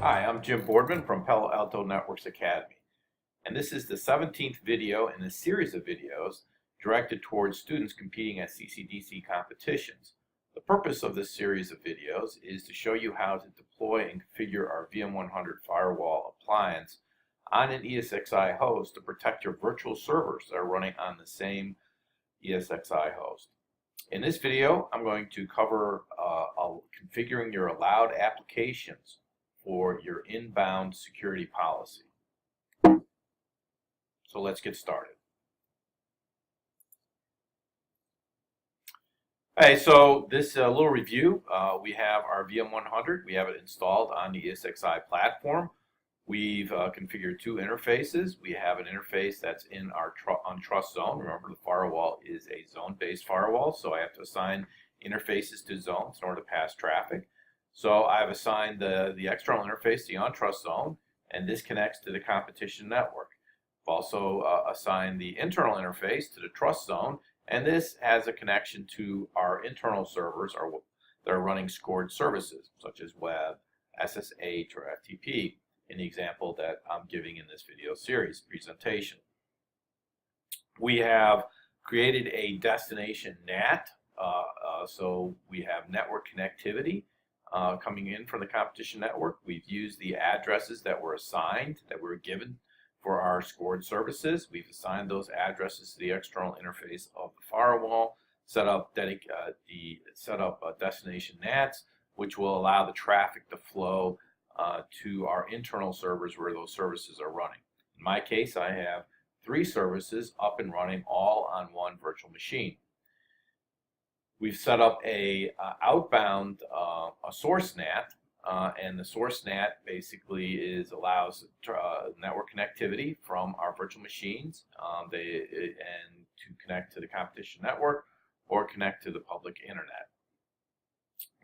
Hi, I'm Jim Boardman from Palo Alto Networks Academy, and this is the 17th video in a series of videos directed towards students competing at CCDC competitions. The purpose of this series of videos is to show you how to deploy and configure our VM100 firewall appliance on an ESXi host to protect your virtual servers that are running on the same ESXi host. In this video, I'm going to cover configuring your allowed applications for your inbound security policy. So let's get started. Okay, so this little review, we have our VM100. We have it installed on the ESXi platform. We've configured two interfaces. We have an interface that's in our untrust zone. Remember, the firewall is a zone-based firewall, so I have to assign interfaces to zones in order to pass traffic. So I've assigned the external interface to the untrust zone, and this connects to the competition network. I've also assigned the internal interface to the trust zone, and this has a connection to our internal servers that are running scored services, such as web, SSH, or FTP, in the example that I'm giving in this video series presentation. We have created a destination NAT, so we have network connectivity coming in from the competition network. We've used the addresses that were assigned, that were given for our scored services. We've assigned those addresses to the external interface of the firewall, set up destination NATs, which will allow the traffic to flow to our internal servers where those services are running. In my case, I have 3 services up and running, all on one virtual machine. We've set up a outbound a source NAT, and the source NAT basically allows network connectivity from our virtual machines and to connect to the competition network or connect to the public internet.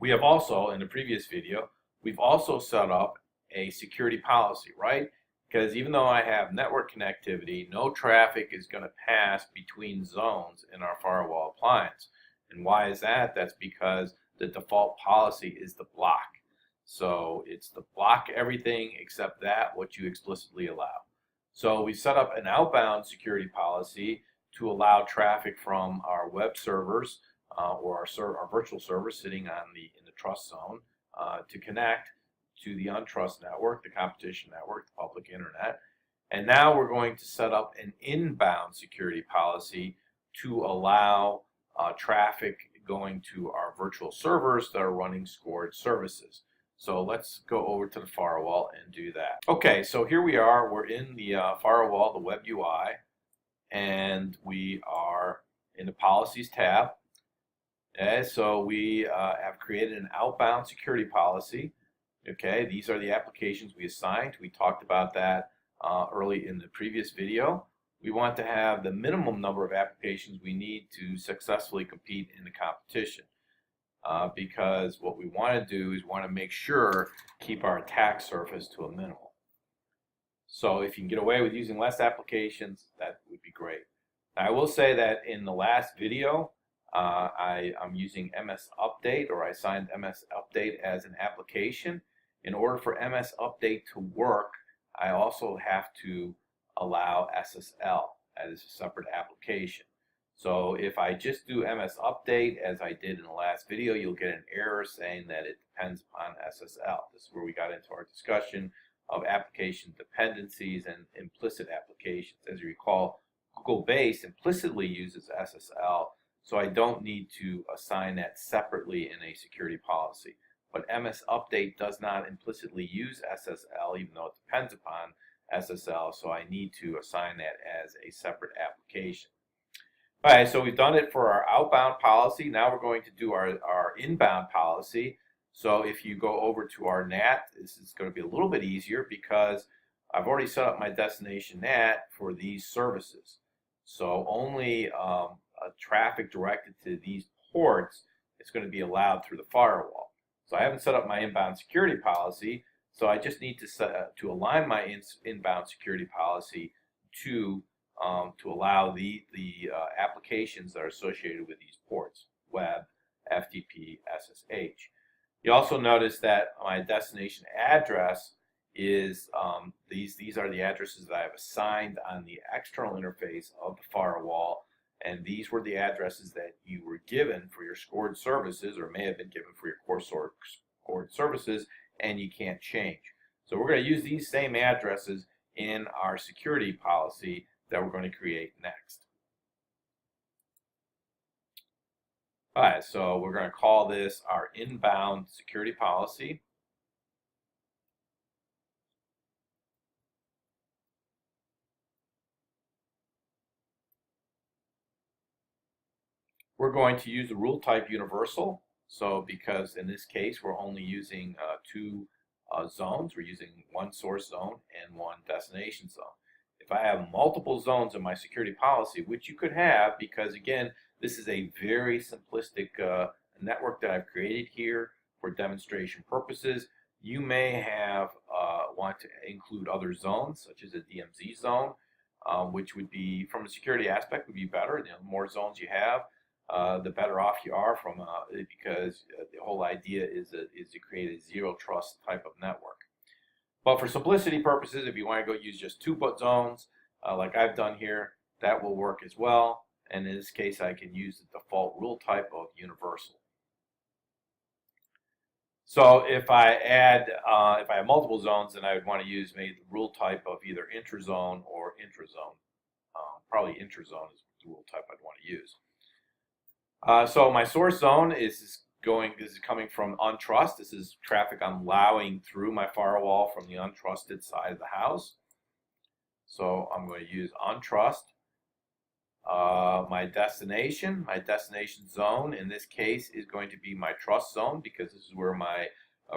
We have also, in the previous video, we've also set up a security policy, right? Because even though I have network connectivity, no traffic is going to pass between zones in our firewall appliance. And why is that? That's because the default policy is to block. So it's to block everything except that what you explicitly allow. So we set up an outbound security policy to allow traffic from our web servers or our virtual servers sitting in the trust zone to connect to the untrust network, the competition network, the public internet. And now we're going to set up an inbound security policy to allow traffic going to our virtual servers that are running scored services. So let's go over to the firewall and do that. Okay, so here we are. We're in the firewall, the web UI, and we are in the policies tab. Okay, so we have created an outbound security policy. Okay, these are the applications we assigned. We talked about that early in the previous video. We want to have the minimum number of applications we need to successfully compete in the competition. Because what we want to do is want to make sure keep our attack surface to a minimal. So if you can get away with using less applications, that would be great. Now, I will say that in the last video, I'm using MS Update, or I signed MS Update as an application. In order for MS Update to work, I also have to allow SSL as a separate application. So if I just do MS Update as I did in the last video, you'll get an error saying that it depends upon SSL. This is where we got into our discussion of application dependencies and implicit applications. As you recall, Google Base implicitly uses SSL, so I don't need to assign that separately in a security policy. But MS Update does not implicitly use SSL, even though it depends upon SSL, so I need to assign that as a separate application. All right, so we've done it for our outbound policy. Now we're going to do our inbound policy. So if you go over to our NAT, this is going to be a little bit easier because I've already set up my destination NAT for these services. So only traffic directed to these ports is going to be allowed through the firewall. So I haven't set up my inbound security policy, so I just need to align my inbound security policy to allow the applications that are associated with these ports, web, FTP, SSH. You also notice that my destination address is these are the addresses that I have assigned on the external interface of the firewall, and these were the addresses that you were given for your scored services, or may have been given for your scored services, and you can't change. So we're going to use these same addresses in our security policy that we're going to create next. Alright, so we're going to call this our inbound security policy. We're going to use the rule type universal. So because in this case we're only using two zones, we're using one source zone and one destination zone. If I have multiple zones in my security policy, which you could have, because again, this is a very simplistic network that I've created here for demonstration purposes, you may have want to include other zones, such as a DMZ zone, which would be, from a security aspect, would be better. The more zones you have, the better off you are from because the whole idea is to create a zero trust type of network. But for simplicity purposes, if you want to go use just two zones, like I've done here, that will work as well. And in this case, I can use the default rule type of universal. So if I have multiple zones, then I would want to use maybe the rule type of either interzone or intrazone. Probably intrazone is the rule type I'd want to use. So my source zone is coming from untrust. This is traffic I'm allowing through my firewall from the untrusted side of the house. So I'm going to use untrust. My destination zone in this case is going to be my trust zone, because this is where my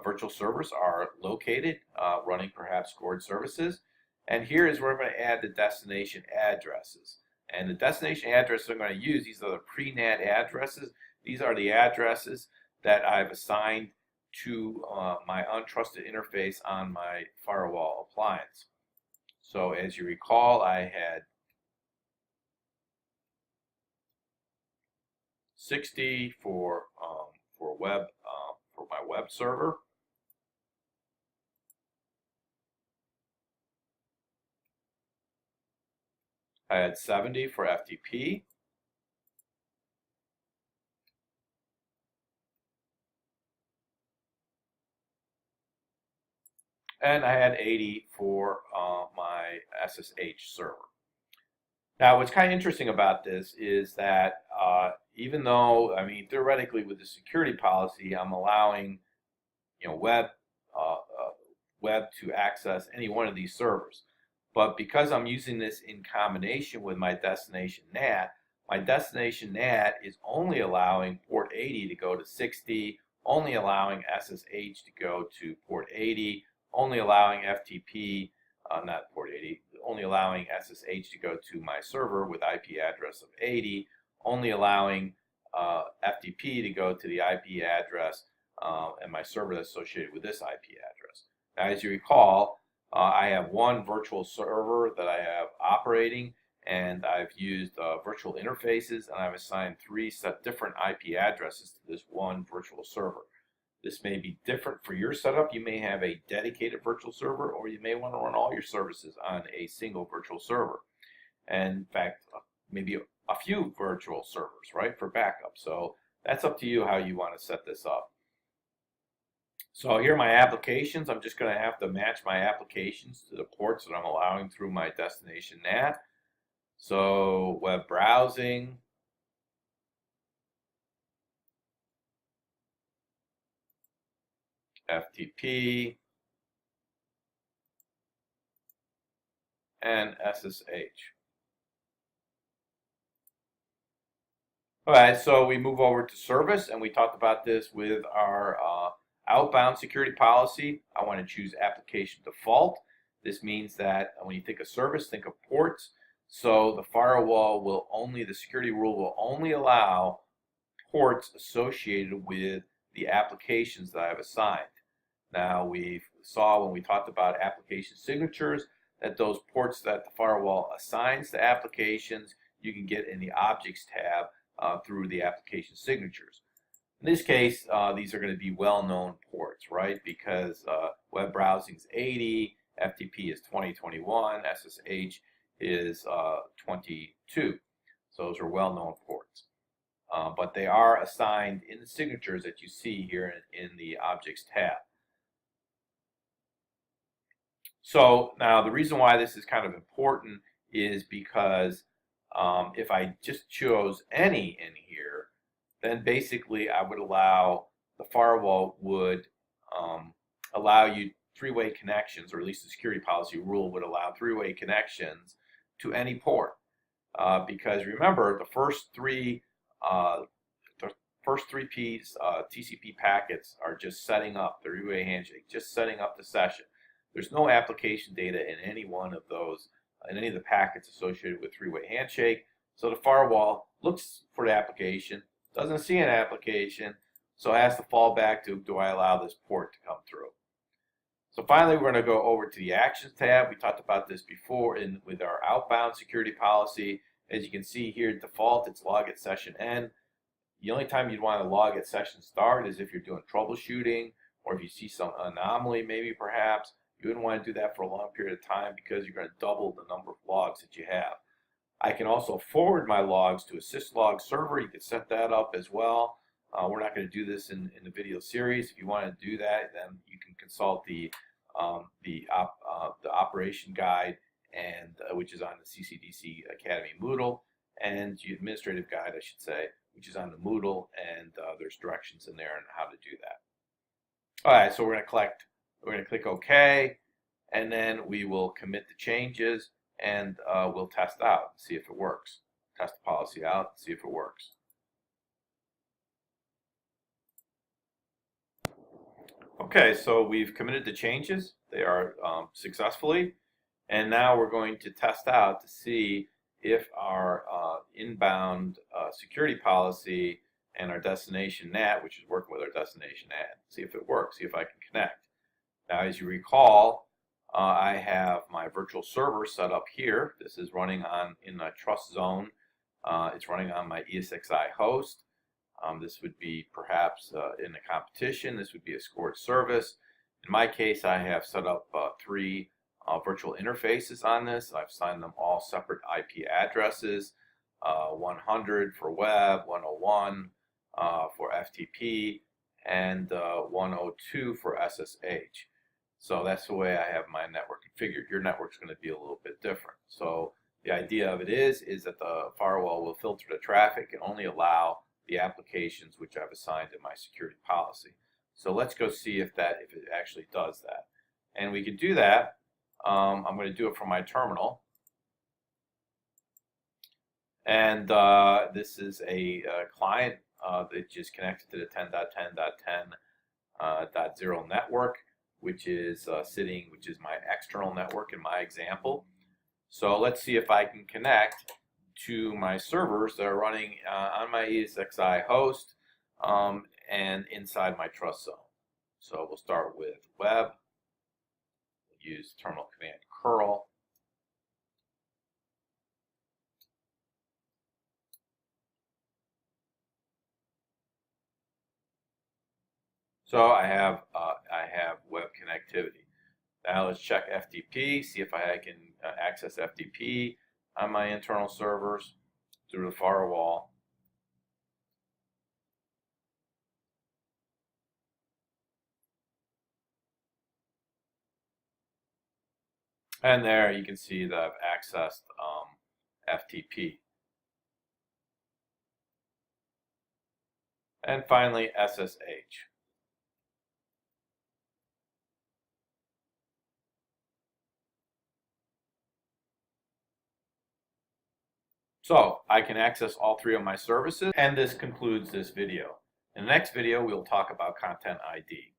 virtual servers are located, running perhaps scored services. And here is where I'm going to add the destination addresses. And the destination addresses I'm going to use, these are the pre-NAT addresses. These are the addresses that I've assigned to my untrusted interface on my firewall appliance. So as you recall, I had 60 for my web server. I had 70 for FTP. And I had 80 for my SSH server. Now, what's kind of interesting about this is that even though, I mean, theoretically with the security policy, I'm allowing, web to access any one of these servers. But because I'm using this in combination with my destination NAT, my destination NAT is only allowing port 80 to go to 60, only allowing SSH to go to port 80, only allowing FTP, not port 80, only allowing SSH to go to my server with IP address of 80, only allowing FTP to go to the IP address and my server that's associated with this IP address. Now, as you recall, I have one virtual server that I have operating, and I've used virtual interfaces, and I've assigned 3 different IP addresses to this one virtual server. This may be different for your setup. You may have a dedicated virtual server, or you may want to run all your services on a single virtual server. And in fact, maybe a few virtual servers, right, for backup. So that's up to you how you want to set this up. So here are my applications. I'm just going to have to match my applications to the ports that I'm allowing through my destination NAT. So web browsing, FTP, and SSH. Alright, so we move over to service, and we talked about this with our outbound security policy. I want to choose application default. This means that when you think of service, think of ports. So the firewall will only, the security rule will only allow ports associated with the applications that I've assigned. Now, we saw when we talked about application signatures that those ports that the firewall assigns to applications, you can get in the objects tab through the application signatures. In this case, these are going to be well-known ports, right? Because web browsing is 80, FTP is 2021, SSH is 22. So those are well-known ports. But they are assigned in the signatures that you see here in the Objects tab. So now the reason why this is kind of important is because if I just chose any in here, then basically I would allow, the firewall would allow you three-way connections, or at least the security policy rule would allow three-way connections to any port. Because remember, the first three TCP packets are just setting up the three-way handshake, just setting up the session. There's no application data in any one of those, in any of the packets associated with three-way handshake. So the firewall looks for the application, doesn't see an application, so has to fall back to, do I allow this port to come through? So finally, we're going to go over to the Actions tab. We talked about this before with our outbound security policy. As you can see here, default, it's log at session end. The only time you'd want to log at session start is if you're doing troubleshooting, or if you see some anomaly maybe perhaps. You wouldn't want to do that for a long period of time because you're going to double the number of logs that you have. I can also forward my logs to a syslog server. You can set that up as well. We're not going to do this in the video series. If you want to do that, then you can consult the operation guide, and which is on the CCDC Academy Moodle, and the administrative guide, I should say, which is on the Moodle, and there's directions in there on how to do that. All right, so we're going to click OK, and then we will commit the changes, and we'll test out, see if it works. Test the policy out, see if it works. Okay, so we've committed the changes. They are successfully, and now we're going to test out to see if our inbound security policy and our destination NAT, which is working with our destination NAT, see if it works, see if I can connect. Now, as you recall, I have my virtual server set up here. This is running in a trust zone. It's running on my ESXi host. This would be perhaps in a competition. This would be a scored service. In my case, I have set up 3 virtual interfaces on this. I've assigned them all separate IP addresses, 100 for web, 101 for FTP, and 102 for SSH. So that's the way I have my network configured. Your network's going to be a little bit different. So the idea of it is that the firewall will filter the traffic and only allow the applications which I've assigned in my security policy. So let's go see if it actually does that. And we can do that. I'm going to do it from my terminal. And this is a client that is connected to the 10.10.10.0 network, which is my external network in my example. So let's see if I can connect to my servers that are running on my ESXi host and inside my trust zone. So we'll start with web. We'll use terminal command curl. So I have web connectivity. Now let's check FTP, see if I can access FTP on my internal servers through the firewall. And there you can see that I've accessed FTP. And finally, SSH. So I can access all 3 of my services, and this concludes this video. In the next video, we'll talk about Content ID.